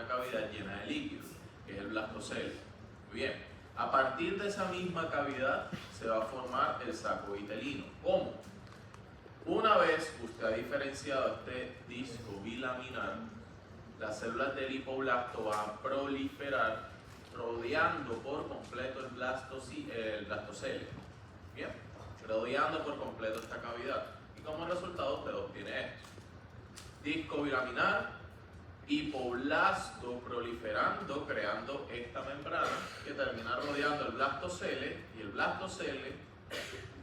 una cavidad llena de líquido, que es el blastocele. Bien, a partir de esa misma cavidad se va a formar el saco vitelino. ¿Cómo? Una vez usted ha diferenciado este disco bilaminar, las células del hipoblasto van a proliferar rodeando por completo el blastocele. Bien, rodeando por completo esta cavidad. Y como resultado usted obtiene esto. Disco bilaminar, hipoblasto proliferando, creando esta membrana que termina rodeando el blastocele, y el blastocele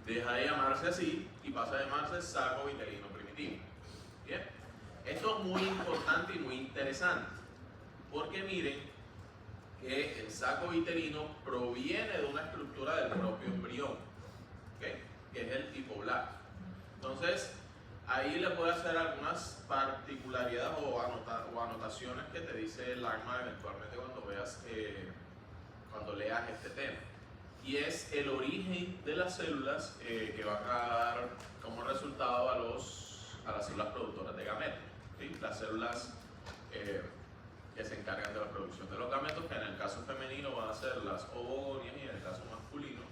deja de llamarse así y pasa a llamarse saco vitelino primitivo. Bien, esto es muy importante y muy interesante, porque miren que el saco vitelino proviene de una estructura del propio embrión, ¿okay? Que es el hipoblasto. Entonces, ahí le puedo hacer algunas particularidades o anotaciones que te dice el ACMA eventualmente cuando leas este tema. Y es el origen de las células que van a dar como resultado a las células productoras de gametos, ¿sí? Las células que se encargan de la producción de los gametos, que en el caso femenino van a ser las ovogonias y en el caso masculino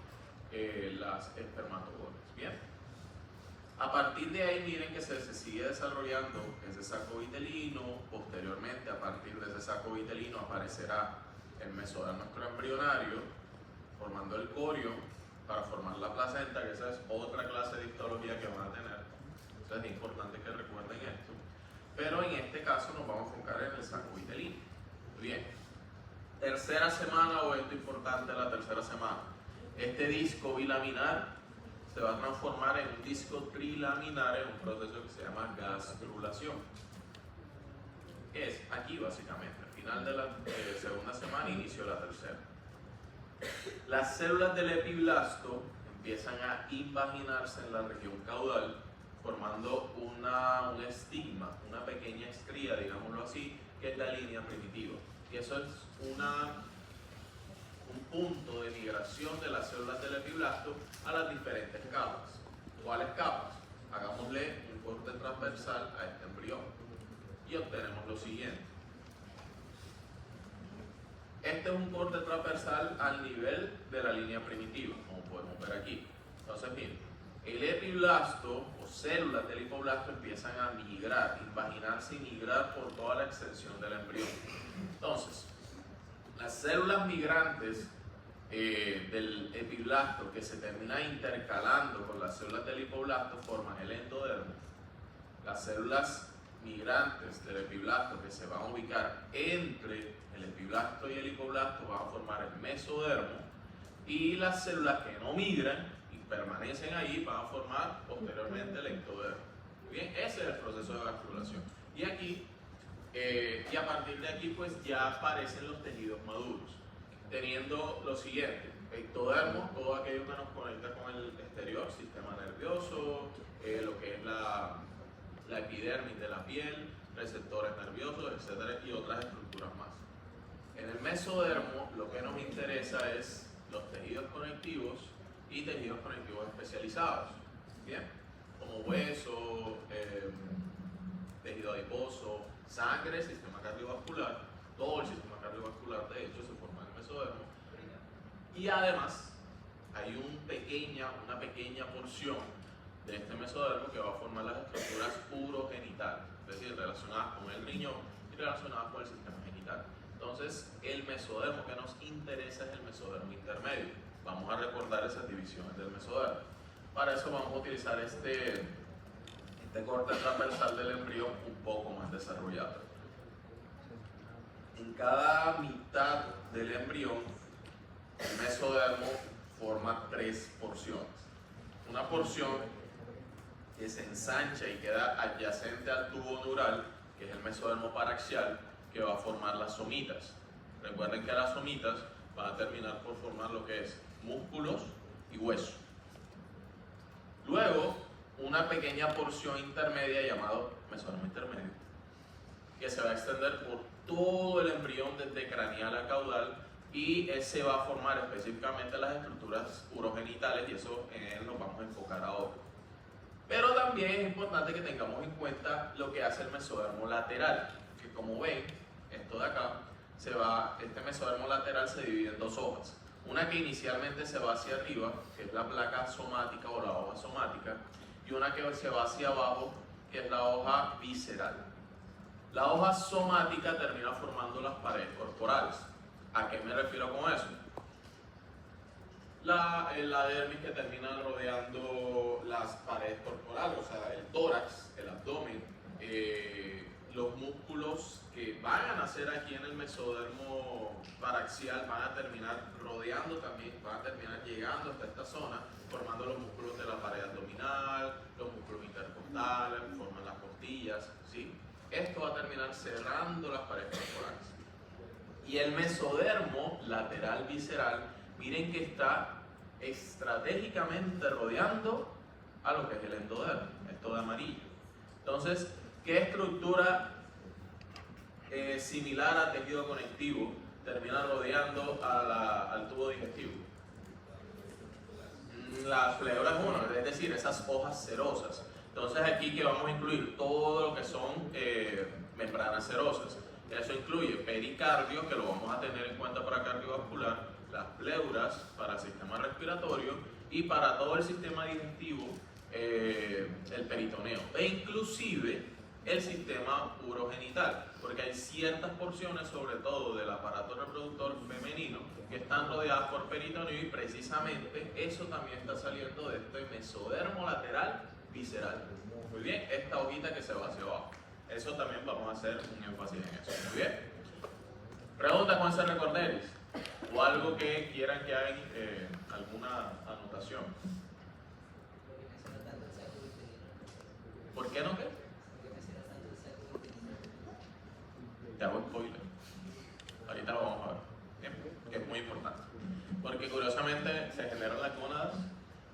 las espermatogonias. Bien. A partir de ahí, miren que se sigue desarrollando ese saco vitelino. Posteriormente, a partir de ese saco vitelino, aparecerá el mesodermo embrionario, formando el corio para formar la placenta, que esa es otra clase de histología que van a tener. Entonces es importante que recuerden esto. Pero en este caso nos vamos a enfocar en el saco vitelino. Bien. Tercera semana, o esto importante, la tercera semana. Este disco bilaminar se va a transformar en un disco trilaminar en un proceso que se llama gastrulación. ¿Qué es? Aquí básicamente, al final de la segunda semana, inicio de la tercera. Las células del epiblasto empiezan a invaginarse en la región caudal, formando un estigma, una pequeña estría, digámoslo así, que es la línea primitiva. Y eso es un punto de migración de las células del epiblasto a las diferentes capas. ¿Cuáles capas? Hagámosle un corte transversal a este embrión y obtenemos lo siguiente. Este es un corte transversal al nivel de la línea primitiva, como podemos ver aquí. Entonces, miren, el epiblasto o células del hipoblasto empiezan a migrar, invaginarse y migrar por toda la extensión del embrión. Entonces, las células migrantes del epiblasto que se terminan intercalando con las células del hipoblasto forman el endodermo. Las células migrantes del epiblasto que se van a ubicar entre el epiblasto y el hipoblasto van a formar el mesodermo, y las células que no migran y permanecen ahí van a formar posteriormente el ectodermo. Bien, ese es el proceso de gastrulación. Y aquí y a partir de aquí pues ya aparecen los tejidos maduros, teniendo lo siguiente: ectodermo, todo aquello que nos conecta con el exterior, sistema nervioso, lo que es la epidermis de la piel, receptores nerviosos, etcétera, y otras estructuras más. En el mesodermo lo que nos interesa es los tejidos conectivos y tejidos conectivos especializados, bien, como hueso, tejido adiposo, sangre, sistema cardiovascular. Todo el sistema cardiovascular de hecho se forma en el mesodermo, y además hay una pequeña porción de este mesodermo que va a formar las estructuras urogenitales, es decir, relacionadas con el riñón y relacionadas con el sistema genital. Entonces, el mesodermo que nos interesa es el mesodermo intermedio. Vamos a recordar esas divisiones del mesodermo. Para eso vamos a utilizar este corte transversal del embrión un poco más desarrollado. En cada mitad del embrión, el mesodermo forma tres porciones. Una porción que se ensancha y queda adyacente al tubo neural, que es el mesodermo paraxial, que va a formar las somitas. Recuerden que las somitas van a terminar por formar lo que es músculos y hueso. Luego, una pequeña porción intermedia llamado mesodermo intermedio, que se va a extender por todo el embrión desde craneal a caudal, y ese va a formar específicamente las estructuras urogenitales, y eso en él nos vamos a enfocar ahora. Pero también es importante que tengamos en cuenta lo que hace el mesodermo lateral, que como ven, esto de acá, este mesodermo lateral se divide en dos hojas. Una que inicialmente se va hacia arriba, que es la placa somática o la hoja somática, y una que se va hacia abajo, que es la hoja visceral. La hoja somática termina formando las paredes corporales. ¿A qué me refiero con eso? La dermis que termina rodeando las paredes corporales, o sea, el tórax, el abdomen, los músculos que van a nacer aquí en el mesodermo paraxial van a terminar rodeando también, van a terminar llegando hasta esta zona, formando los músculos de la pared abdominal, los músculos intercostales, forman las costillas, ¿sí? Esto va a terminar cerrando las paredes corporales. Y el mesodermo lateral visceral, miren que está estratégicamente rodeando a lo que es el endodermo, esto de amarillo. Entonces, ¿qué estructura similar a tejido conectivo termina rodeando al tubo digestivo? Las pleuras, bueno, es decir, esas hojas cerosas. Entonces aquí que vamos a incluir todo lo que son membranas cerosas. Eso incluye pericardio, que lo vamos a tener en cuenta para cardiovascular, las pleuras para el sistema respiratorio y para todo el sistema digestivo, el peritoneo e inclusive el sistema urogenital, porque hay ciertas porciones, sobre todo del aparato reproductor femenino, que están rodeadas por peritoneo y precisamente eso también está saliendo de este mesodermo lateral visceral. Muy bien, esta hojita que se va hacia abajo. Eso también vamos a hacer un énfasis en eso. Muy bien. Preguntas con ese recorderis o algo que quieran que hagan alguna anotación. ¿Por qué no qué? Te hago spoiler. Ahorita lo vamos a ver. Bien, que es muy importante. Porque curiosamente se generan las gónadas,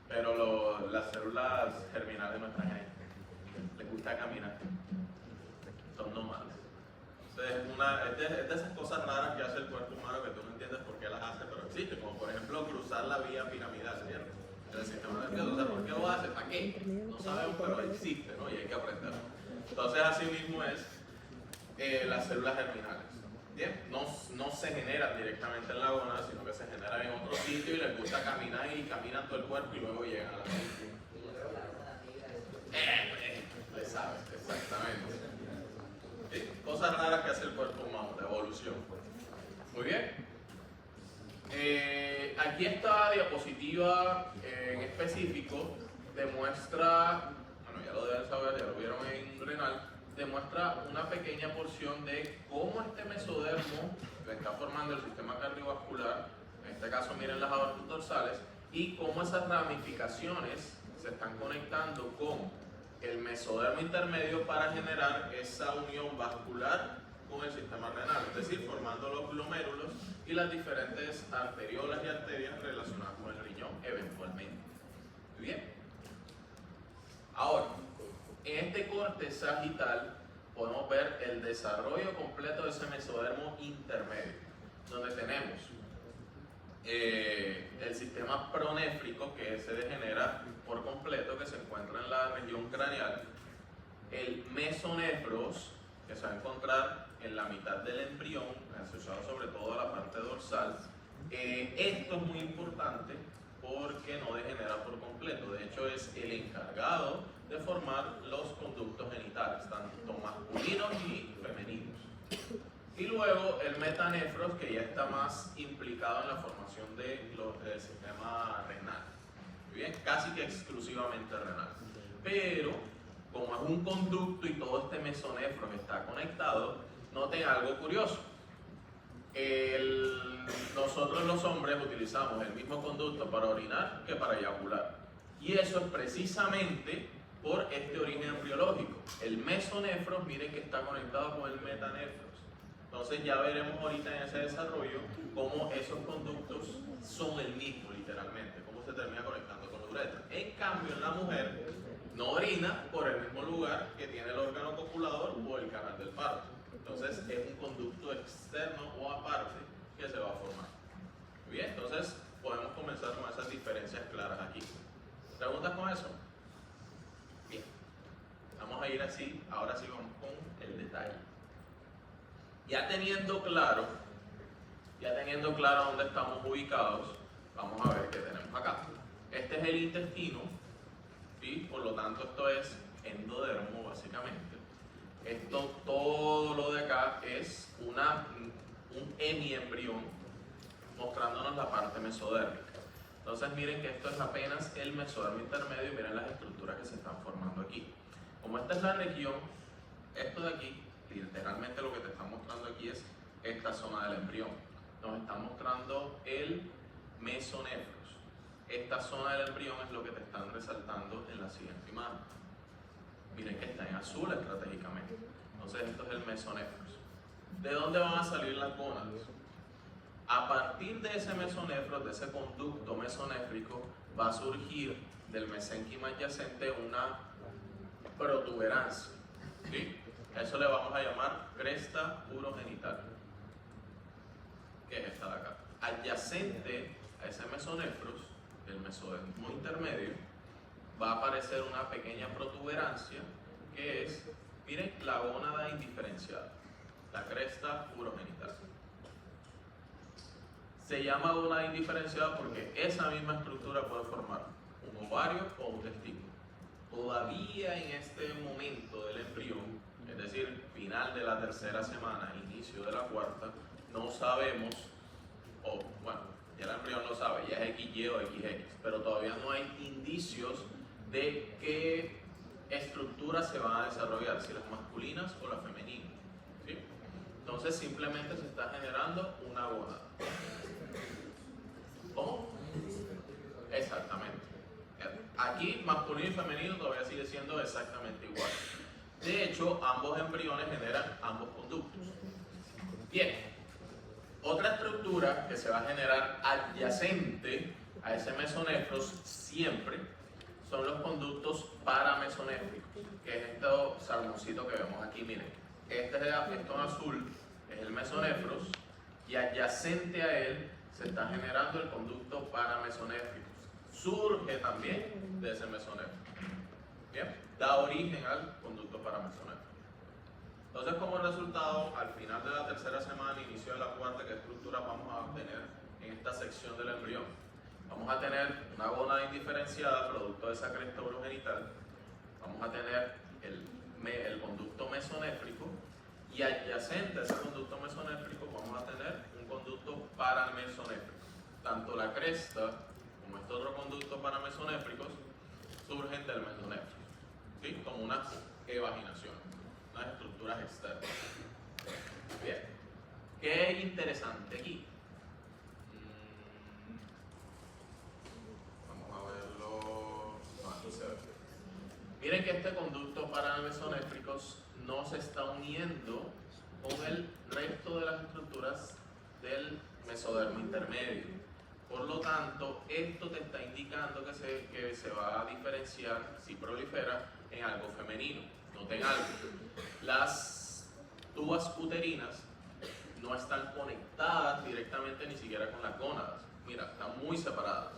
pero las células germinales no están ahí. Les gusta caminar. Son nómadas. Entonces, es de esas cosas raras que hace el cuerpo humano que tú no entiendes por qué las hace, pero existe. Como por ejemplo cruzar la vía piramidal, ¿cierto? El sistema nervioso. O sea, ¿por qué lo hace? ¿Para qué? No sabemos, pero existe, ¿no? Y hay que aprenderlo. Entonces, así mismo es las células germinales. Bien, no se generan directamente en la gónada, sino que se generan en otro sitio y les gusta caminar y caminan todo el cuerpo y luego llegan a la mente. Le sabes, exactamente. ¿Sí? Cosas raras que hace el cuerpo humano, de evolución. Muy bien. Aquí esta diapositiva en específico demuestra, bueno, ya lo deben saber, ya lo vieron en renal, demuestra una pequeña porción de cómo este mesodermo está formando el sistema cardiovascular, en este caso miren las aortas dorsales, y cómo esas ramificaciones se están conectando con el mesodermo intermedio para generar esa unión vascular con el sistema renal, es decir, formando los glomérulos y las diferentes arteriolas y arterias relacionadas con el riñón eventualmente. ¿Muy bien? Ahora, en este corte sagital podemos ver el desarrollo completo de ese mesodermo intermedio, donde tenemos el sistema pronéfrico que se degenera por completo, que se encuentra en la región craneal, el mesonefros, que se va a encontrar en la mitad del embrión, asociado sobre todo a la parte dorsal. Esto es muy importante porque no degenera por completo, de hecho es el encargado de formar los conductos genitales, tanto masculinos y femeninos. Y luego el metanefros, que ya está más implicado en la formación del sistema renal. Muy bien, casi que exclusivamente renal. Pero, como es un conducto y todo este mesonefros está conectado, noten algo curioso. Nosotros los hombres utilizamos el mismo conducto para orinar que para eyacular. Y eso es precisamente por este origen embriológico. El mesonefros, miren que está conectado con el metanefros. Entonces ya veremos ahorita en ese desarrollo cómo esos conductos son el mismo literalmente, cómo se termina conectando con la uretra. En cambio en la mujer no orina por el mismo lugar que tiene el órgano copulador o el canal del parto. Entonces es un conducto externo o aparte que se va a formar. Muy bien, entonces podemos comenzar con esas diferencias claras aquí. ¿Preguntas con eso? Bien. Vamos a ir así, ahora sí vamos con el detalle. Ya teniendo claro dónde estamos ubicados, vamos a ver qué tenemos acá. Este es el intestino, ¿sí? Por lo tanto esto es endodermo básicamente. Esto, todo lo de acá es un hemiembrión mostrándonos la parte mesodérmica. Entonces miren que esto es apenas el mesodermo intermedio y miren las estructuras que se están formando aquí. Como esta es la región, esto de aquí, literalmente lo que te está mostrando aquí es esta zona del embrión. Nos está mostrando el mesonefros. Esta zona del embrión es lo que te están resaltando en la siguiente imagen. Miren que está en azul estratégicamente. Entonces esto es el mesonefros. ¿De dónde van a salir las gónadas? A partir de ese mesonefro, de ese conducto mesonéfrico, va a surgir del mesénquima adyacente una protuberancia, ¿sí? Eso le vamos a llamar cresta urogenital, que es esta de acá. Adyacente a ese mesonefros, el mesodermo intermedio, va a aparecer una pequeña protuberancia que es, miren, la gónada indiferenciada, la cresta urogenital. Se llama gónada indiferenciada porque esa misma estructura puede formar un ovario o un testículo. Todavía en este momento del embrión, es decir, final de la tercera semana, inicio de la cuarta, no sabemos, o bueno, ya el embrión lo sabe, ya es XY o XX, pero todavía no hay indicios de qué estructuras se van a desarrollar, si las masculinas o las femeninas, ¿sí? Entonces simplemente se está generando una gónada. ¿Cómo? Exactamente. Aquí masculino y femenino todavía sigue siendo exactamente igual. De hecho, ambos embriones generan ambos conductos. Bien, otra estructura que se va a generar adyacente a ese mesonefros siempre son los conductos paramesonéfricos, que es este salmoncito que vemos aquí. Miren, esto en azul es el mesonefros y adyacente a él se está generando el conducto paramesonéfrico. Surge también de ese mesonefro. Bien, da origen al conducto paramesonéfrico. Entonces, como resultado, al final de la tercera semana, inicio de la cuarta, ¿qué estructura vamos a obtener en esta sección del embrión? Vamos a tener una gónada indiferenciada producto de esa cresta urogenital. Vamos a tener el conducto mesonéfrico y adyacente a ese conducto mesonéfrico vamos a tener un conducto paramesonéfrico. Tanto la cresta como este otro conducto paramesonéfricos surgen del mesonefro, ¿sí? Como unas evaginaciones, unas estructuras externas. Bien, ¿qué es interesante aquí? Vamos a verlo. Aquí se ve. Miren que este conducto paramesonéfricos no se está uniendo con el resto de las estructuras del mesodermo intermedio. Por lo tanto, esto te está indicando que se va a diferenciar, si prolifera, en algo femenino. Noten algo. Las tubas uterinas no están conectadas directamente ni siquiera con las gónadas. Mira, están muy separadas.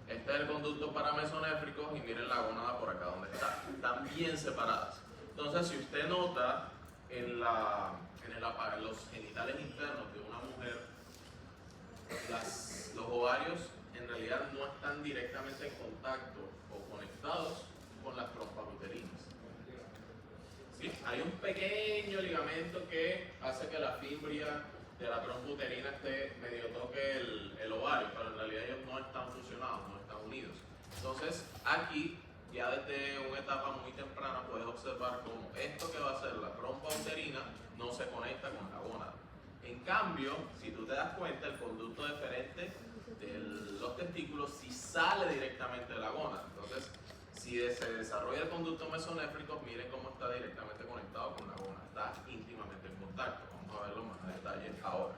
Este es el conducto paramesonéfrico y miren la gónada por acá donde está. Están bien separadas. Entonces, si usted nota en los genitales internos de una mujer, los ovarios en realidad no están directamente en contacto o conectados con las trompas uterinas. ¿Sí? Hay un pequeño ligamento que hace que la fibria de la trompa uterina medio toque el ovario, pero en realidad ellos no están fusionados, no están unidos. Entonces aquí, ya desde una etapa muy temprana, puedes observar cómo esto que va a ser la trompa uterina no se conecta con la gónada. En cambio, si tú te das cuenta, el conducto deferente de los testículos sí sale directamente de la gónada. Entonces, si se desarrolla el conducto mesonéfrico, miren cómo está directamente conectado con la gónada. Está íntimamente en contacto. Vamos a verlo más a detalle ahora.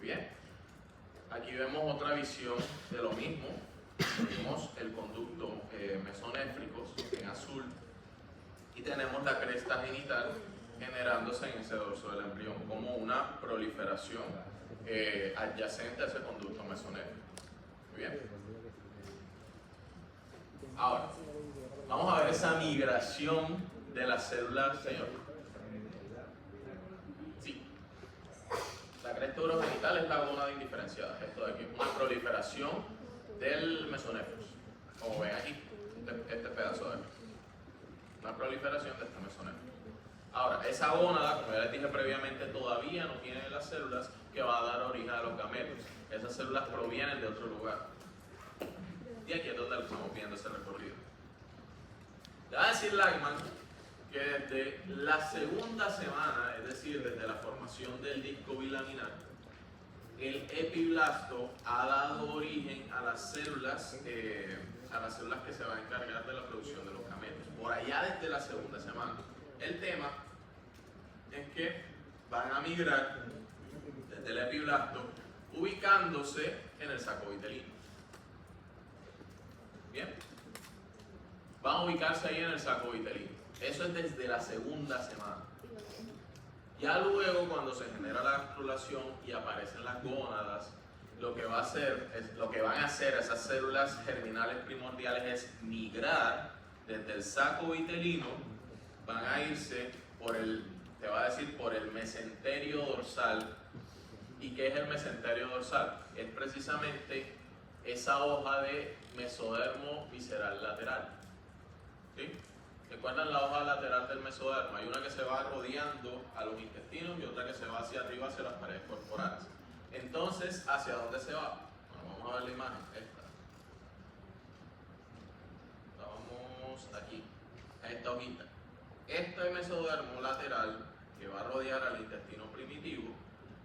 Bien. Aquí vemos otra visión de lo mismo. Tenemos el conducto mesonéfrico en azul y tenemos la cresta genital generándose en ese dorso del embrión como una proliferación adyacente a ese conducto mesonéfrico. Muy bien. Ahora, vamos a ver esa migración de las células, señor. Esto urogenital es la gónada indiferenciada. Esto de aquí es una proliferación del mesonefros. Como ven aquí, este pedazo de aquí. Una proliferación de este mesonefros. Ahora, esa gónada, como ya les dije previamente, todavía no tiene las células que va a dar origen a los gametos. Esas células provienen de otro lugar. Y aquí es donde estamos viendo ese recorrido. Le va a decir Lachman que desde la segunda semana, es decir, desde la formación del disco bilaminar, el epiblasto ha dado origen a las células que se van a encargar de la producción de los gametos. Por allá desde la segunda semana. El tema es que van a migrar desde el epiblasto ubicándose en el saco vitelino. Bien, van a ubicarse ahí en el saco vitelino. Eso es desde la segunda semana. Ya luego, cuando se genera la gastrulación y aparecen las gónadas, lo que van a hacer esas células germinales primordiales es migrar desde el saco vitelino, van a irse por el mesenterio dorsal. ¿Y qué es el mesenterio dorsal? Es precisamente esa hoja de mesodermo visceral lateral. ¿Sí? ¿Recuerdan la hoja lateral del mesodermo? Hay una que se va rodeando a los intestinos y otra que se va hacia arriba, hacia las paredes corporales. Entonces, ¿hacia dónde se va? Bueno, vamos a ver la imagen. Esta. Vamos aquí, a esta hojita. Este mesodermo lateral que va a rodear al intestino primitivo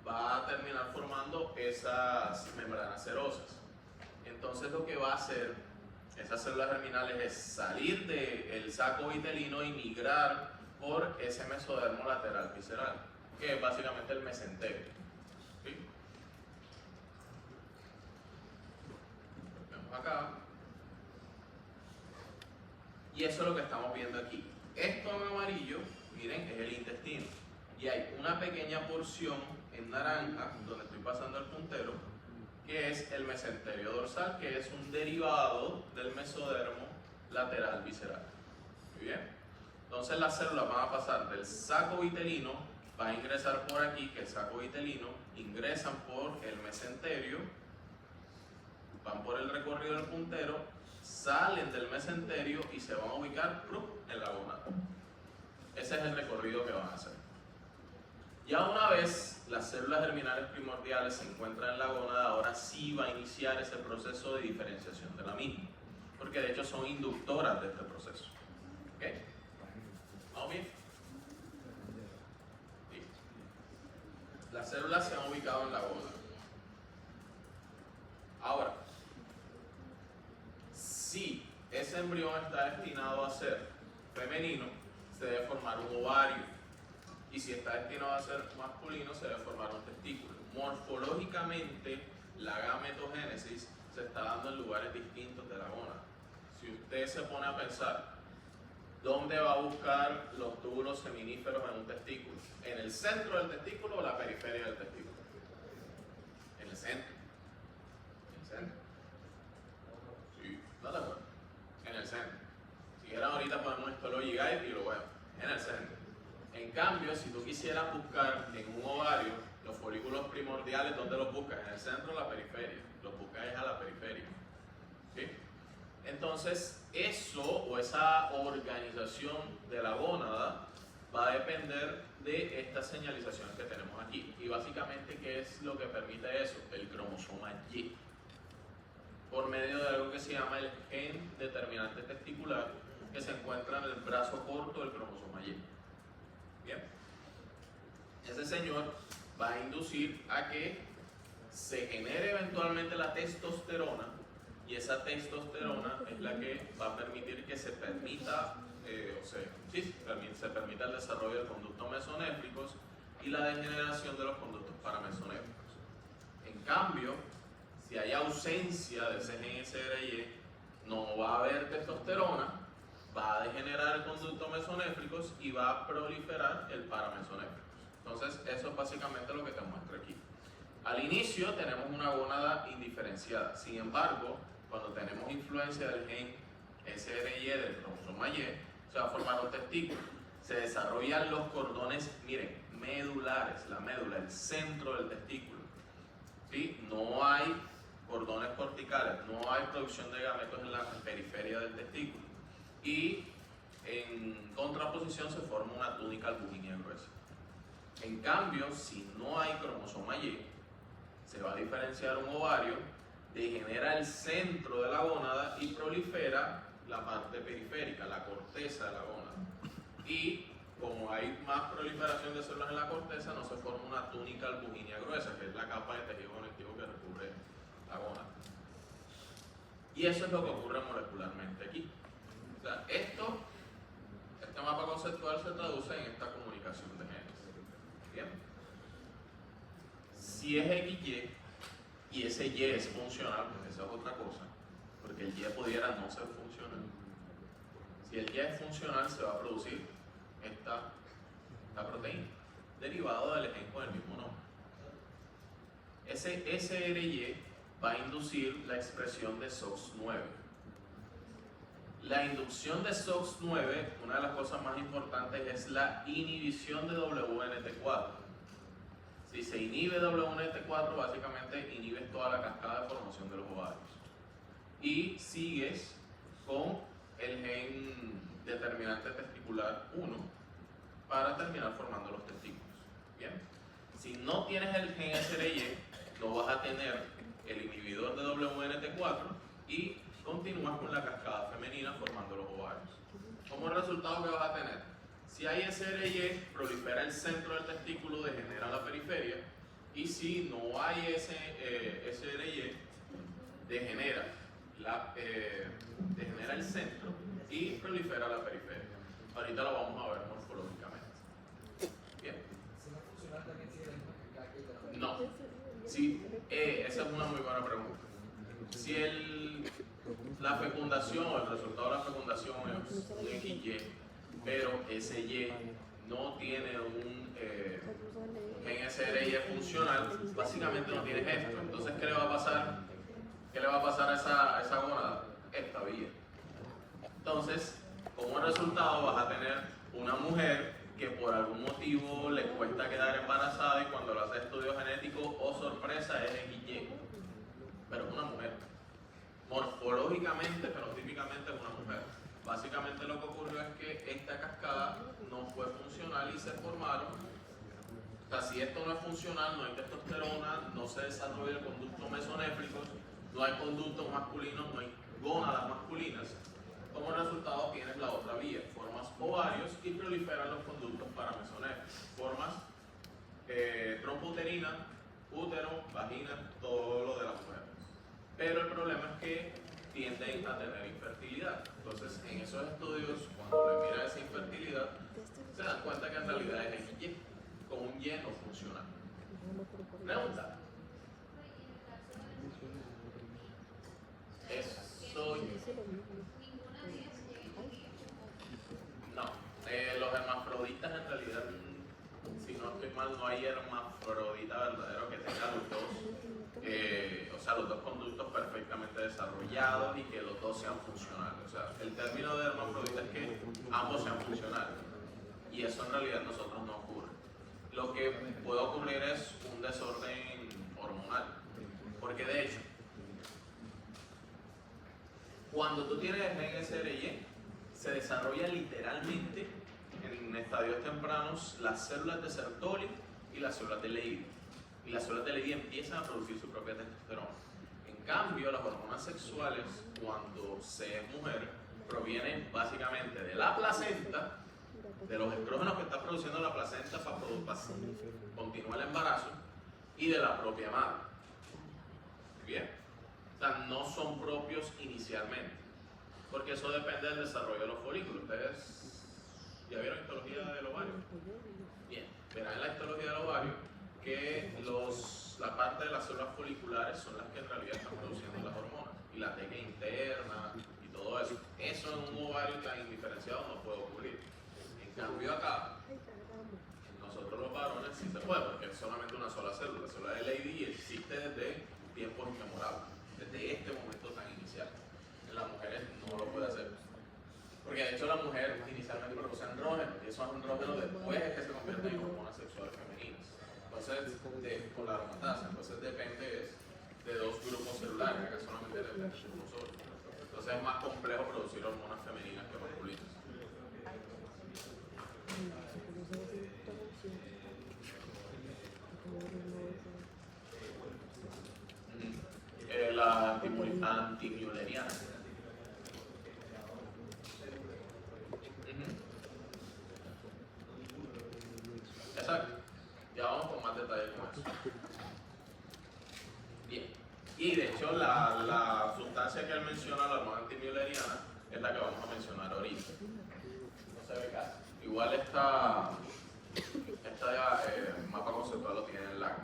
va a terminar formando esas membranas serosas. Entonces lo que va a hacer esas células germinales es salir del saco vitelino y migrar por ese mesodermo lateral visceral, que es básicamente el mesenterio. ¿Sí? Vemos acá. Y eso es lo que estamos viendo aquí. Esto en amarillo, miren, es el intestino. Y hay una pequeña porción en naranja, donde estoy pasando el puntero, que es el mesenterio dorsal, que es un derivado del mesodermo lateral visceral. Muy bien. Entonces las células van a pasar del saco vitelino, van a ingresar por aquí, que el saco vitelino, ingresan por el mesenterio, van por el recorrido del puntero, salen del mesenterio y se van a ubicar en la gónada. Ese es el recorrido que van a hacer. Ya una vez las células germinales primordiales se encuentran en la gónada, ahora sí va a iniciar ese proceso de diferenciación de la misma, porque de hecho son inductoras de este proceso. ¿Ok? ¿Vamos bien? Sí. Las células se han ubicado en la gónada. Ahora, si ese embrión está destinado a ser femenino, se debe formar un ovario. Y si está destinado a ser masculino, se debe formar un testículo. Morfológicamente, la gametogénesis se está dando en lugares distintos de la gónada. Si usted se pone a pensar, ¿dónde va a buscar los túbulos seminíferos en un testículo? ¿En el centro del testículo o la periferia del testículo? En el centro. ¿En el centro? Sí, no te acuerdo. En el centro. Si quieran ahorita podemos histology guide y lo vemos. En el centro. En cambio, si tú quisieras buscar en un ovario los folículos primordiales, ¿dónde los buscas? ¿En el centro o la periferia? Los buscas a la periferia. ¿Sí? Entonces, eso o esa organización de la gónada va a depender de estas señalizaciones que tenemos aquí. Y básicamente, ¿qué es lo que permite eso? El cromosoma Y. Por medio de algo que se llama el gen determinante testicular, que se encuentra en el brazo corto del cromosoma Y. Bien, ese señor va a inducir a que se genere eventualmente la testosterona, y esa testosterona es la que va a permitir que se permita, se permita el desarrollo de conductos mesonéfricos y la degeneración de los conductos paramesonéfricos. En cambio, si hay ausencia de ese gen SRY, no va a haber testosterona, va a degenerar el conducto mesonéfricos y va a proliferar el paramesonéfricos. Entonces, eso es básicamente lo que te muestro aquí. Al inicio tenemos una gónada indiferenciada. Sin embargo, cuando tenemos influencia del gen SRY del cromosoma Y, se va a formar un testículo. Se desarrollan los cordones, miren, medulares, la médula, el centro del testículo. ¿Sí? No hay cordones corticales, no hay producción de gametos en la periferia del testículo. Y en contraposición se forma una túnica albuginea gruesa. En cambio, si no hay cromosoma Y, se va a diferenciar un ovario, degenera el centro de la gónada y prolifera la parte periférica, la corteza de la gónada. Y como hay más proliferación de células en la corteza, no se forma una túnica albuginea gruesa, que es la capa de tejido conectivo que recubre la gónada. Y eso es lo que ocurre molecularmente aquí. O sea, este mapa conceptual se traduce en esta comunicación de genes. ¿Bien? Si es XY y ese Y es funcional, pues esa es otra cosa, porque el Y pudiera no ser funcional. Si el Y es funcional, se va a producir esta proteína, derivado del gen con el mismo nombre. Ese SRY va a inducir la expresión de SOX9. La inducción de SOX9, una de las cosas más importantes es la inhibición de WNT4. Si se inhibe WNT4, básicamente inhibes toda la cascada de formación de los ovarios. Y sigues con el gen determinante testicular 1 para terminar formando los testículos. ¿Bien? Si no tienes el gen SRY, no vas a tener el inhibidor de WNT4 y continúas con la cascada femenina formando los ovarios. Como resultado, ¿qué vas a tener? Si hay SRY, prolifera el centro del testículo, degenera la periferia, y si no hay SRY, degenera el centro y prolifera la periferia. Ahorita lo vamos a ver morfológicamente. Bien. No. Sí, esa es una muy buena pregunta. Si la fecundación o el resultado de la fecundación es un XY, pero ese Y no tiene un gen SRY funcional, básicamente no tienes esto. Entonces, ¿qué le va a pasar? ¿Qué le va a pasar a esa gónada? Esta vía. Entonces, como resultado vas a tener una mujer que por algún motivo le cuesta quedar embarazada y cuando lo hace estudio genético, oh sorpresa, es XY. Pero es una mujer. Morfológicamente, fenotípicamente es una mujer. Básicamente lo que ocurrió es que esta cascada no fue funcional y se formaron. O sea, si esto no es funcional, no hay testosterona, no se desarrolla el conducto mesonéfrico, no hay conductos masculinos, no hay gónadas masculinas. Como resultado tienes la otra vía, formas ovarios y proliferan los conductos paramesonéficos. Formas trompo-uterina, útero, vagina, todo lo de la mujer. Pero el problema es que tienden a tener infertilidad. Entonces, en esos estudios, cuando le miran esa infertilidad, se dan cuenta que en realidad es XY. Con un Y no funciona. Pregunta. Eso. No. Los hermafroditas en realidad, si no estoy mal, no hay hermafrodita verdadero que tenga los dos, o sea, los dos conductos perfectamente desarrollados y que los dos sean funcionales. O sea, el término de hermafrodita es que ambos sean funcionales. Y eso en realidad en nosotros no ocurre. Lo que puede ocurrir es un desorden hormonal. Porque de hecho, cuando tú tienes el gen SRY, se desarrolla literalmente en estadios tempranos las células de Sertoli y las células de Levy. Y las células de Levy empiezan a producir su propia testosterona. En cambio, las hormonas sexuales, cuando se es mujer, provienen básicamente de la placenta, de los estrógenos que está produciendo la placenta para continuar el embarazo, y de la propia madre. Bien. O sea, no son propios inicialmente, porque eso depende del desarrollo de los folículos. ¿Ustedes ya vieron histología del ovario? Bien, verán en la histología del ovario que la parte de las células foliculares son las que en realidad están produciendo las hormonas, y la teca interna y todo eso. Eso en un ovario tan indiferenciado no puede ocurrir. En cambio acá, nosotros los varones sí se puede, porque es solamente una sola célula. La célula de Leydig existe desde tiempos inmemorables, desde este momento tan inicial. En las mujeres no lo puede hacer. ¿Por Porque de hecho la mujer inicialmente produce andrógenos y esos andrógenos después es que se convierten en hormonas sexuales femeninas. Entonces, con la aromatasa, entonces depende de dos grupos celulares, acá solamente depende de uno solo. Entonces es más complejo producir hormonas femeninas que masculinas. La antimülleriana. Exacto. Ya vamos con más detalle con eso. Bien. Y de hecho la sustancia que él menciona, la hormona antimülleriana, es la que vamos a mencionar ahorita. No se ve casi. Igual esta mapa conceptual lo tiene en la.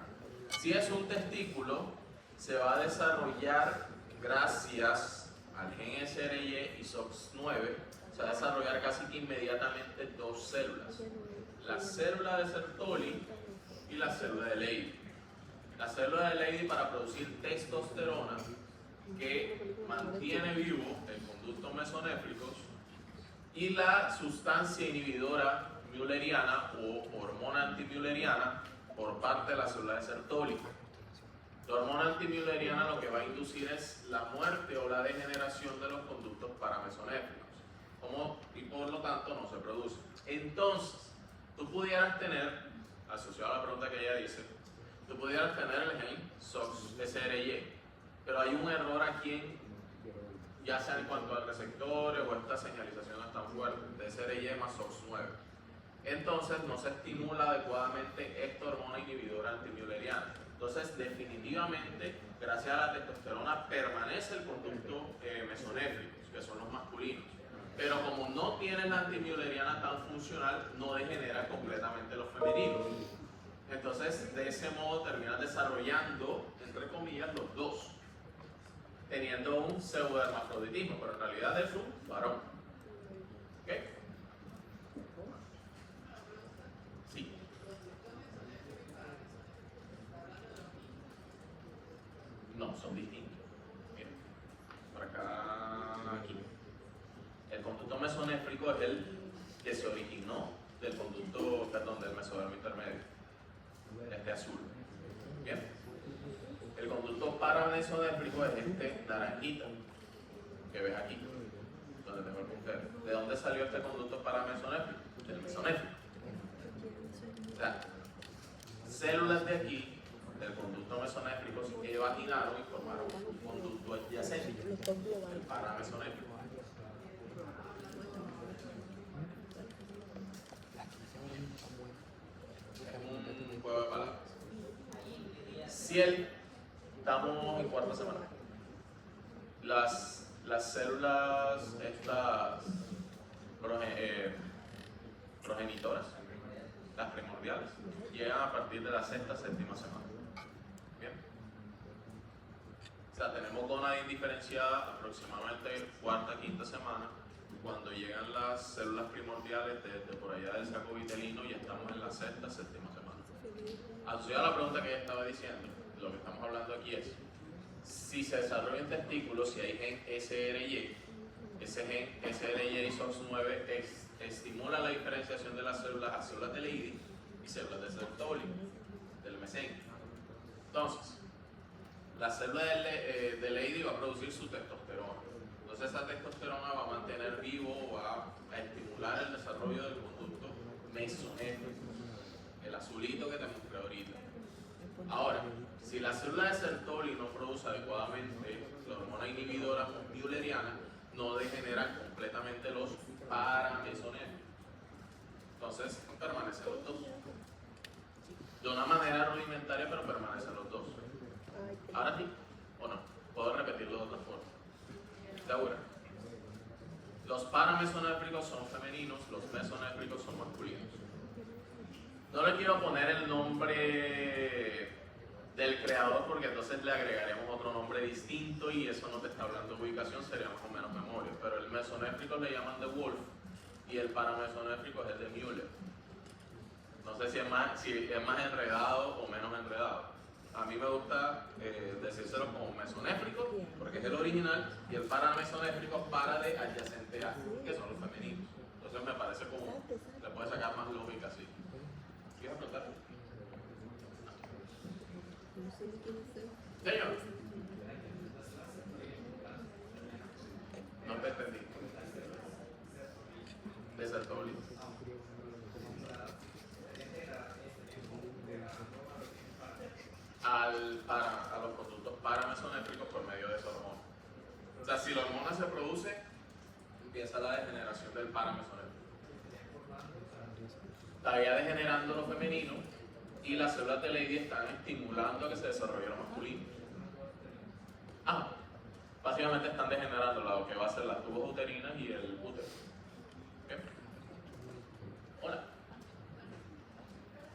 Si es un testículo, se va a desarrollar gracias al gen SRY y SOX9, se va a desarrollar casi que inmediatamente dos células. La célula de Sertoli y la célula de Leydig. La célula de Leydig para producir testosterona que mantiene vivo el conducto mesonéfricos y la sustancia inhibidora mülleriana o hormona antimülleriana por parte de la célula de Sertoli. La hormona antimülleriana lo que va a inducir es la muerte o la degeneración de los conductos paramesonéfricos, y por lo tanto no se produce. Entonces, tú pudieras tener, asociado a la pregunta que ella dice, tú pudieras tener el gen SOX-SRY, pero hay un error aquí, ya sea en cuanto al receptor o esta señalización no es tan fuerte, de SRY más SOX9. Entonces no se estimula adecuadamente esta hormona inhibidora antimülleriana. Entonces, definitivamente, gracias a la testosterona permanece el conducto mesonéfricos, que son los masculinos. Pero como no tiene la antimülleriana tan funcional, no degenera completamente los femeninos. Entonces, de ese modo terminas desarrollando, entre comillas, los dos, teniendo un pseudohermafroditismo, pero en realidad es un varón. ¿Ok? Sí. No, son distintos. Miren, por acá, aquí. El conducto mesonéfrico es el que se originó del conducto, del mesodermo intermedio, este azul. Bien. El conducto paramesonéfrico es este naranjita que ves aquí, donde tengo el puntero. ¿De dónde salió este conducto paramesonéfrico? Del mesonéfrico. O sea, células de aquí del conducto mesonéfrico se evaginaron y formaron un conducto adyacente, el paramesonéfrico. Es un juego de palabras. Estamos en cuarta semana. Las células, estas progenitoras, las primordiales, llegan a partir de la sexta, séptima semana. Bien. O sea, tenemos gonada indiferenciada aproximadamente cuarta, quinta semana. Cuando llegan las células primordiales desde por allá del saco vitelino, ya estamos en la sexta, séptima semana. Asociado a la pregunta que ella estaba diciendo, lo que estamos hablando aquí es, si se desarrolla un testículo, si hay gen SRY, ese gen SRY y SOX9 estimula la diferenciación de las células a células de Leydig y células de Sertoli, del mesénquimo. Entonces, la célula de Leydig va a producir su testosterona. Entonces esa testosterona va a mantener vivo, va a estimular el desarrollo del conducto mesonéfrico, el azulito que te mostré ahorita. Ahora, si la célula de Sertoli no produce adecuadamente la hormona inhibidora mülleriana, no degeneran completamente los paramesonéfricos. Entonces permanecen los dos. De una manera rudimentaria, pero permanecen los dos. ¿Ahora sí o no? Puedo repetirlo de otra forma. ¿Segura? Los paramesonéfricos son femeninos, los mesonéfricos son masculinos. No le quiero poner el nombre del creador porque entonces le agregaremos otro nombre distinto y eso no te está hablando de ubicación, sería más o menos memoria. Pero el mesonéfrico le llaman de Wolf y el paramesonéfrico es el de Müller. No sé si es más enredado o menos enredado. A mí mí me gusta decírselo como mesonéfrico, porque es el original, y el paramesonéfrico para de adyacente a, que son los femeninos. Entonces me parece como, le puede sacar más lógica así. ¿Quieres preguntar? Señor. No te entendí. Desertolio. A los conductos paramesonéfricos por medio de esa hormona. O sea, si la hormona se produce, empieza la degeneración del paramesonéfrico. Estaría degenerando lo femenino y las células de Leydig están estimulando a que se desarrolle lo masculino. Básicamente están degenerando lo que va a ser las tubos uterinas y el útero. ¿Okay? Hola.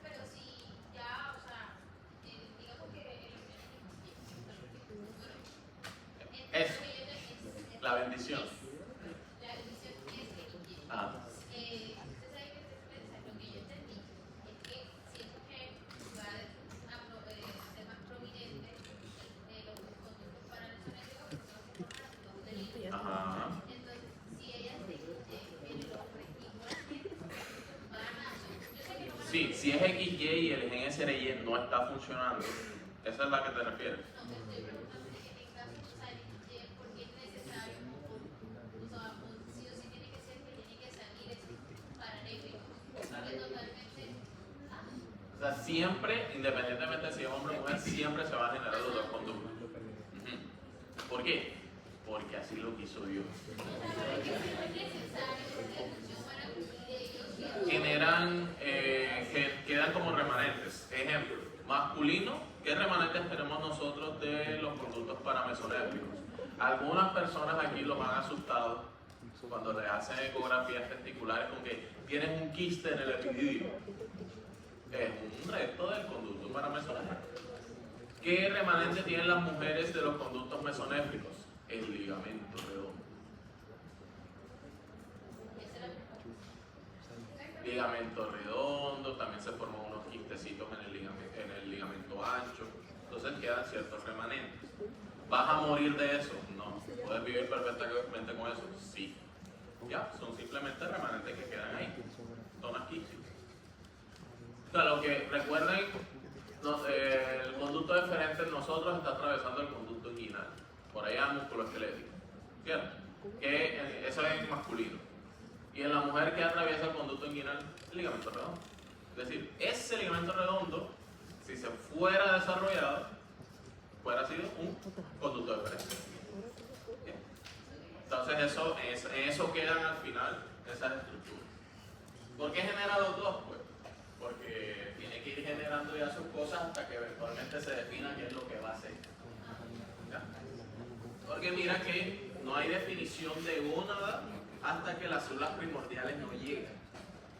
Pero si ya, o sea, digamos que Eso, la bendición. La bendición es que usted sabe que lo que yo entendí es que si es mujer va a ser más prominente los conductos paramesonéfricos que son los uterinos. Ajá. Entonces, si ella tiene el hombre igualmente van a, yo sé que no van a. Sí, si es XY y el gen SRY no está funcionando, esa es la que te refieres. No, te estoy preguntando de que en caso salir, porque es necesario, o sea, sí o sí tiene que ser que tiene que salir ese paranéfrico, porque totalmente. O sea, siempre, independientemente de si es hombre o mujer, siempre se van a generar los dos conductos. ¿Por qué? Porque así lo quiso Dios. Generan, quedan como remanentes. Ejemplo, masculino, ¿qué remanentes tenemos nosotros de los conductos paramesonéfricos? Algunas personas aquí los han asustado cuando les hacen ecografías testiculares con que tienen un quiste en el epididio. Es un resto del conducto paramesonéfrico. ¿Qué remanente tienen las mujeres de los conductos mesonéfricos? El ligamento redondo. Ligamento redondo, también se forman unos quistecitos en el ligamento ancho, entonces quedan ciertos remanentes. ¿Vas a morir de eso? No. ¿Puedes vivir perfectamente con eso? Sí. Ya, son simplemente remanentes que quedan ahí. Son asquísticos. O sea, lo que recuerden, el conducto deferente en nosotros está atravesando el conducto inguinal, por allá músculo esquelético, ¿cierto? Que eso es masculino. Y en la mujer que atraviesa el conducto inguinal, el ligamento redondo. Es decir, ese ligamento redondo, si se fuera desarrollado, fuera sido un conducto deferente. ¿Bien? Entonces en eso quedan al final esas estructuras. ¿Por qué genera los dos? Pues porque tiene que ir generando ya sus cosas hasta que eventualmente se defina qué es lo que va a hacer. ¿Ya? Porque mira que no hay definición de gónada hasta que las células primordiales no llegan.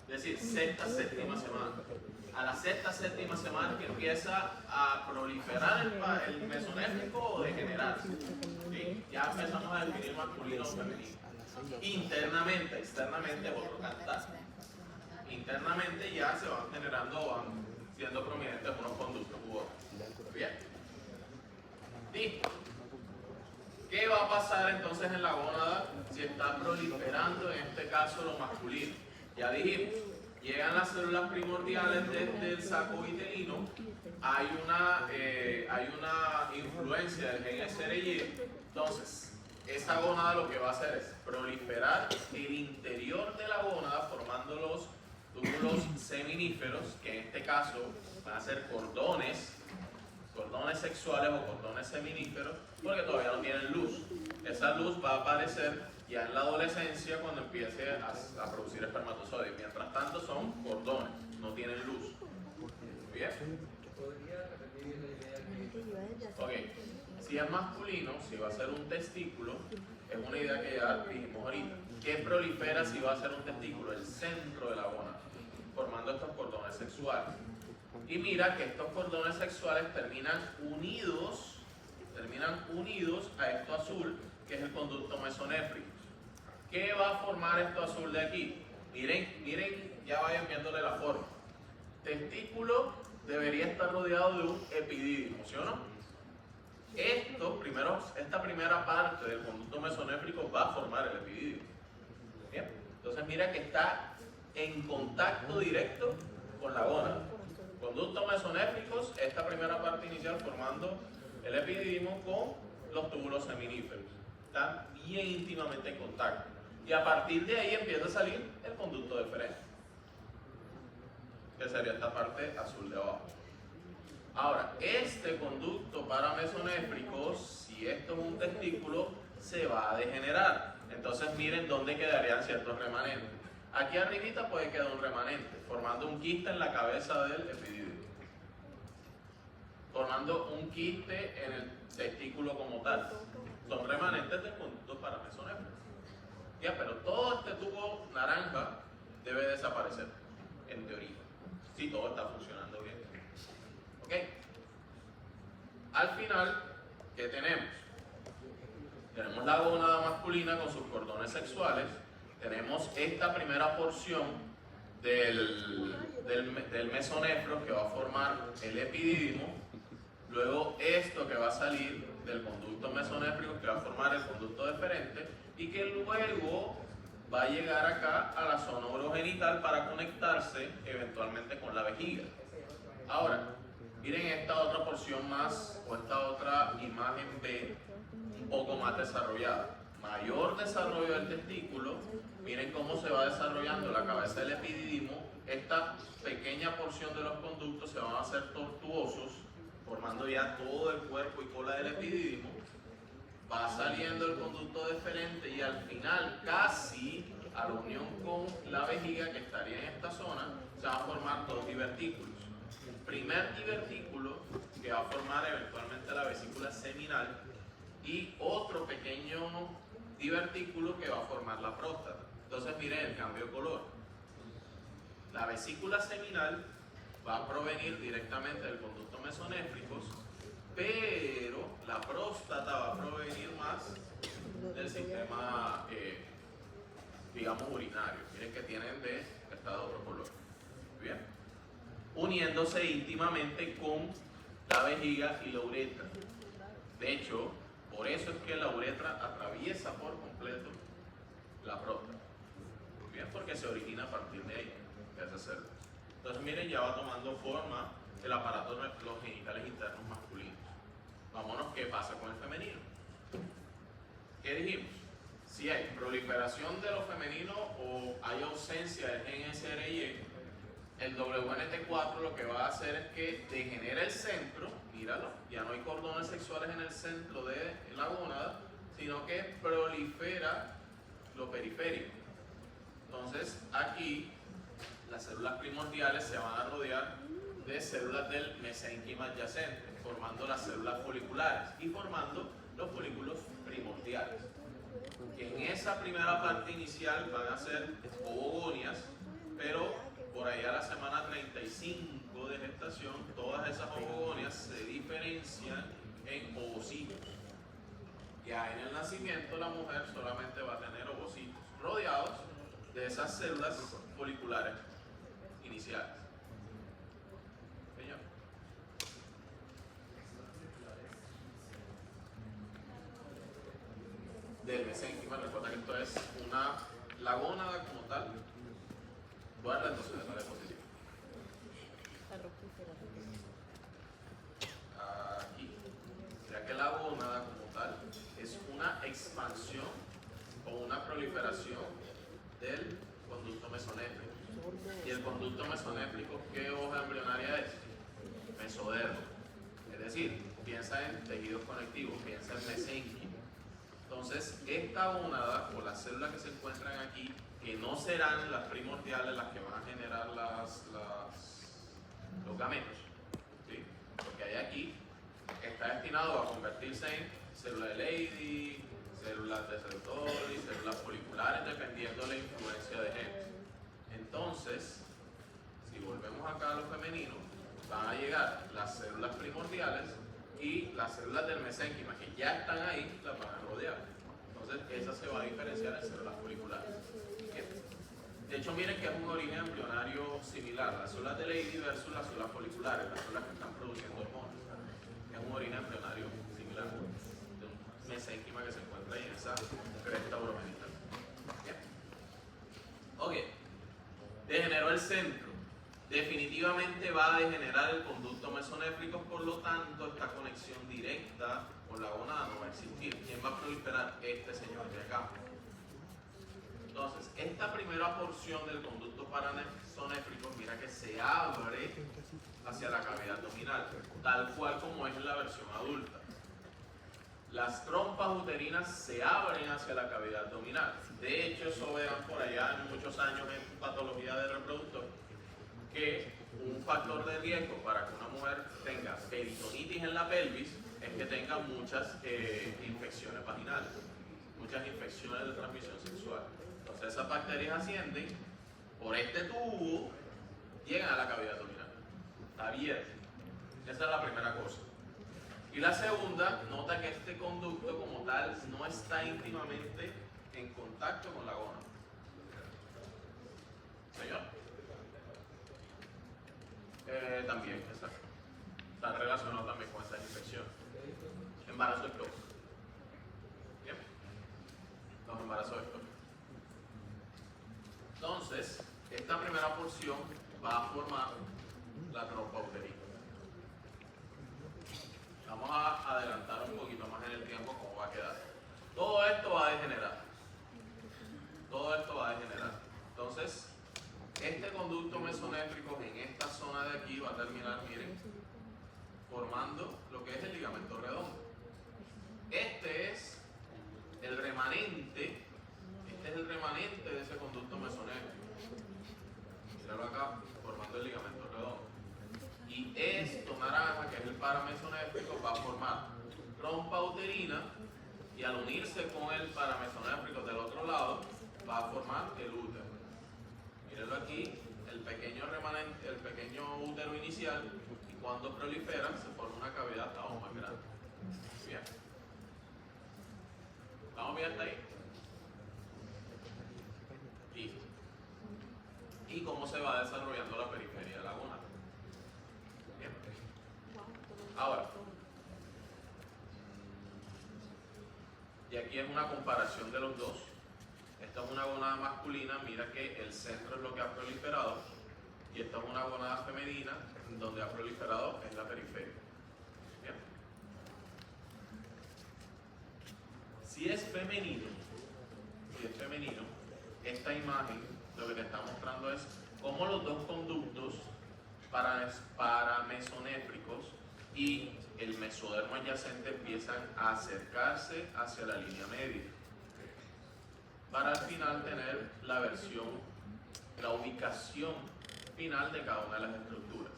Es decir, sexta, séptima semana. A la sexta, séptima semana que empieza a proliferar el mesonéfrico o degenerarse. ¿Sí? Ya empezamos a definir masculino o femenino. Internamente, externamente es otro cantar. Internamente ya se van generando o van siendo prominentes unos conductos u otros. Bien. Listo. ¿Qué va a pasar entonces en la gónada si está proliferando, en este caso, lo masculino? Ya dijimos, llegan las células primordiales desde el saco vitelino, hay una influencia del gen SRY, entonces esa gónada lo que va a hacer es proliferar el interior de la gónada formando los túbulos seminíferos, que en este caso van a ser cordones sexuales o cordones seminíferos, porque todavía no tienen luz. Esa luz va a aparecer ya en la adolescencia cuando empiece a producir espermatozoides. Mientras tanto son cordones, no tienen luz. ¿Bien? Ok, si es masculino, si va a ser un testículo, es una idea que ya dijimos ahorita. ¿Qué prolifera si va a ser un testículo? El centro de la gónada, formando estos cordones sexuales. Y mira que estos cordones sexuales terminan unidos a esto azul, que es el conducto mesonéfrico. ¿Qué va a formar esto azul de aquí? Miren, ya vayan viéndole la forma. Testículo debería estar rodeado de un epidídimo, ¿sí o no? Esta primera parte del conducto mesonéfrico va a formar el epidídimo. ¿Bien? Entonces mira que está en contacto directo con la gónada. Conductos mesonéfricos, esta primera parte inicial formando el epidídimo con los túbulos seminíferos. Están bien íntimamente en contacto. Y a partir de ahí empieza a salir el conducto deferente, que sería esta parte azul de abajo. Ahora, este conducto paramesonéfrico, si esto es un testículo, se va a degenerar. Entonces miren dónde quedarían ciertos remanentes. Aquí arribita puede quedar un remanente, formando un quiste en la cabeza del epidídimo, formando un quiste en el testículo como tal. Son remanentes del conducto paramesonéfrico. Ya, pero todo este tubo naranja debe desaparecer, en teoría, si todo está funcionando bien. ¿Ok? Al final, ¿qué tenemos? Tenemos la gónada masculina con sus cordones sexuales. Tenemos esta primera porción del mesonefro que va a formar el epidídimo. Luego esto que va a salir del conducto mesonéfrico que va a formar el conducto deferente y que luego va a llegar acá a la zona urogenital para conectarse eventualmente con la vejiga. Ahora, miren esta otra porción más, o esta otra imagen B, un poco más desarrollada. Mayor desarrollo del testículo, miren cómo se va desarrollando la cabeza del epidídimo. Esta pequeña porción de los conductos se van a hacer tortuosos, formando ya todo el cuerpo y cola del epidídimo. Va saliendo el conducto deferente y al final, casi a la unión con la vejiga que estaría en esta zona, se van a formar dos divertículos. El primer divertículo que va a formar eventualmente la vesícula seminal y otro pequeño divertículo que va a formar la próstata. Entonces miren el cambio de color. La vesícula seminal va a provenir directamente del conducto mesonéfrico, pero la próstata va a provenir más del sistema, digamos, urinario. Miren que tienen está de otro color. Bien. Uniéndose íntimamente con la vejiga y la uretra. De hecho, por eso es que la uretra atraviesa por completo la próstata. Bien, porque se origina a partir de ahí, de ese cerdo. Entonces miren, ya va tomando forma el aparato de los genitales internos masculinos. Vámonos, ¿qué pasa con el femenino? ¿Qué dijimos? Si hay proliferación de lo femenino o hay ausencia del gen SRY, el WNT4 lo que va a hacer es que degenera el centro, míralo, ya no hay cordones sexuales en el centro de la gónada, sino que prolifera lo periférico. Entonces aquí las células primordiales se van a rodear de células del mesénquima adyacente, formando las células foliculares y formando los folículos primordiales. En esa primera parte inicial van a ser ovogonias, pero por allá a la semana 35 de gestación, todas esas ovogonias se diferencian en ovocitos. Ya en el nacimiento la mujer solamente va a tener ovocitos rodeados de esas células foliculares iniciales. Señor. Del mesénquima, recuerda que esto es la gónada como tal. Guarda entonces de la diapositiva. Aquí. Ya que la gónada como tal es una expansión o una proliferación del conducto mesonéfrico. Y el conducto mesonéfrico, ¿qué hoja embrionaria es? Mesodermo. Es decir, piensa en tejidos conectivos, piensa en mesénquima. Entonces, esta gónada o las células que se encuentran aquí, que no serán las primordiales las que van a generar los gametos, ¿sí? Porque hay aquí, está destinado a convertirse en célula de Leydig, células de Sertoli, células foliculares, dependiendo de la influencia de genes. Entonces, si volvemos acá a lo femenino, van a llegar las células primordiales y las células del mesénquima, que ya están ahí, las van a rodear. Entonces, esa se va a diferenciar en células foliculares. Bien. De hecho, miren que es un origen embrionario similar. Las células de Leydig versus las células foliculares, las células que están produciendo hormonas. Es un origen embrionario similar de un mesénquima que se encuentra ahí en esa cresta urogenital. Bien. Ok. Degeneró el centro. Definitivamente va a degenerar el conducto mesonéfrico, por lo tanto, esta conexión directa con la gonada no va a existir. ¿Quién va a proliferar? Este señor de acá. Entonces, esta primera porción del conducto paramesonéfrico, mira que se abre hacia la cavidad abdominal, tal cual como es en la versión adulta. Las trompas uterinas se abren hacia la cavidad abdominal. De hecho, eso verán por allá en muchos años en patología del reproductor, que un factor de riesgo para que una mujer tenga peritonitis en la pelvis es que tenga muchas infecciones vaginales, muchas infecciones de transmisión sexual. Entonces esas bacterias ascienden por este tubo, llegan a la cavidad abdominal. Está abierto. Esa es la primera cosa. Y la segunda, nota que este conducto como tal no está íntimamente en contacto con la gónada. ¿Señor? También, exacto. Está relacionado también con esa infección. Embarazo ectópico. Bien. Los embarazos ectópicos. Entonces, esta primera porción va a formar la trompa uterina. Vamos a adelantar un poquito más en el tiempo cómo va a quedar. Todo esto va a degenerar. Todo esto va a degenerar. Entonces, este conducto mesonéfrico en esta zona de aquí va a terminar, miren, formando lo que es el ligamento redondo. Este es el remanente de ese conducto mesonéfrico. Míralo acá, formando el ligamento redondo. Y esto naranja, que es el paramesonéfrico, va a formar trompa uterina, y al unirse con el paramesonéfrico del otro lado, va a formar el útero. Mírenlo aquí, el pequeño remanente, el pequeño útero inicial, y cuando proliferan se forma una cavidad aún más grande. Bien. ¿Estamos bien hasta ahí? Listo. ¿Y cómo se va desarrollando la periferia de la gónada? Bien. Ahora, y aquí es una comparación de los dos. Esta es una gónada masculina, mira que el centro es lo que ha proliferado, y esta es una gónada femenina, donde ha proliferado es la periferia. Bien. Si es femenino, esta imagen lo que te está mostrando es cómo los dos conductos paramesonéfricos y el mesodermo adyacente empiezan a acercarse hacia la línea media, para al final tener la ubicación final de cada una de las estructuras.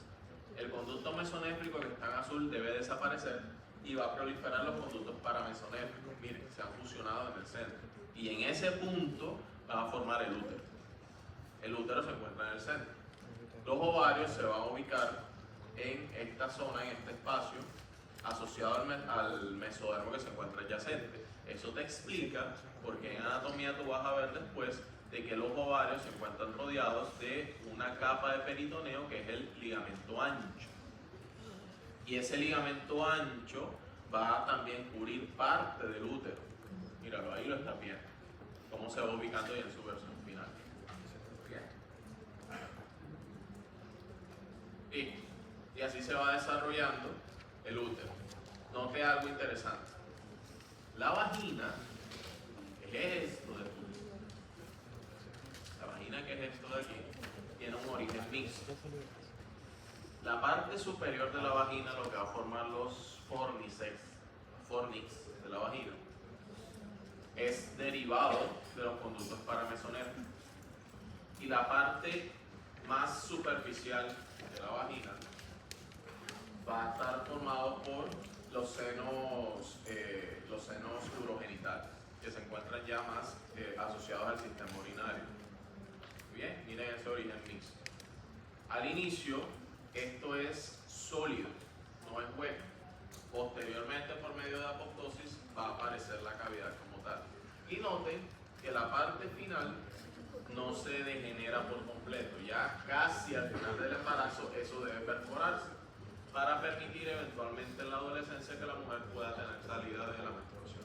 El conducto mesonéfrico que está en azul debe desaparecer y va a proliferar los conductos paramesonéfricos. Miren, se han fusionado en el centro. Y en ese punto va a formar el útero. El útero se encuentra en el centro. Los ovarios se van a ubicar en esta zona, en este espacio, asociado al mesodermo que se encuentra adyacente. Eso te explica por qué en anatomía tú vas a ver después de que los ovarios se encuentran rodeados de una capa de peritoneo que es el ligamento ancho. Y ese ligamento ancho va a también cubrir parte del útero. Míralo, ahí lo estás viendo. Cómo se va ubicando ya en su versión final. Bien. Y así se va desarrollando el útero. Note algo interesante. La vagina, ¿qué es esto de aquí? La vagina, ¿qué es esto de aquí? Tiene un origen mixto. La parte superior de la vagina, lo que va a formar los fornix de la vagina, es derivado de los conductos paramesonéfricos. Y la parte más superficial de la vagina va a estar formado por los senos urogenitales, que se encuentran ya más asociados al sistema urinario. Bien, miren ese origen mixto. Al inicio, esto es sólido, no es hueco. Posteriormente, por medio de apoptosis, va a aparecer la cavidad como tal. Y noten que la parte final no no se degenera por completo. Ya casi al final del embarazo eso debe perforarse para permitir eventualmente en la adolescencia que la mujer pueda tener salida de la menstruación.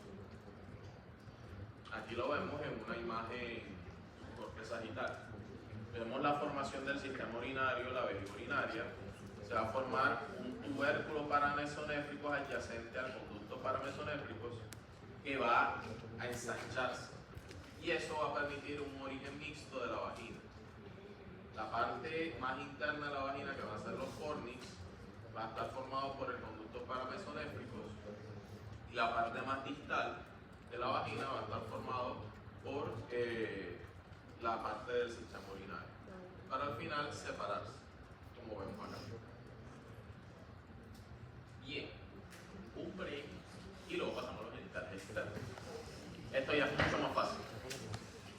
Aquí lo vemos en una imagen corte sagital. Vemos la formación del sistema urinario, la vejiga urinaria. Se va a formar un tubérculo paramesonéfrico adyacente al conducto paramesonéfricos que va a ensancharse. Y eso va a permitir un origen mixto de la vagina. La parte más interna de la vagina, que van a ser los fornix, va a estar formado por el conducto paramesonéfricos, y la parte más distal de la vagina va a estar formado por la parte del sistema urinario, para al final separarse, como vemos acá.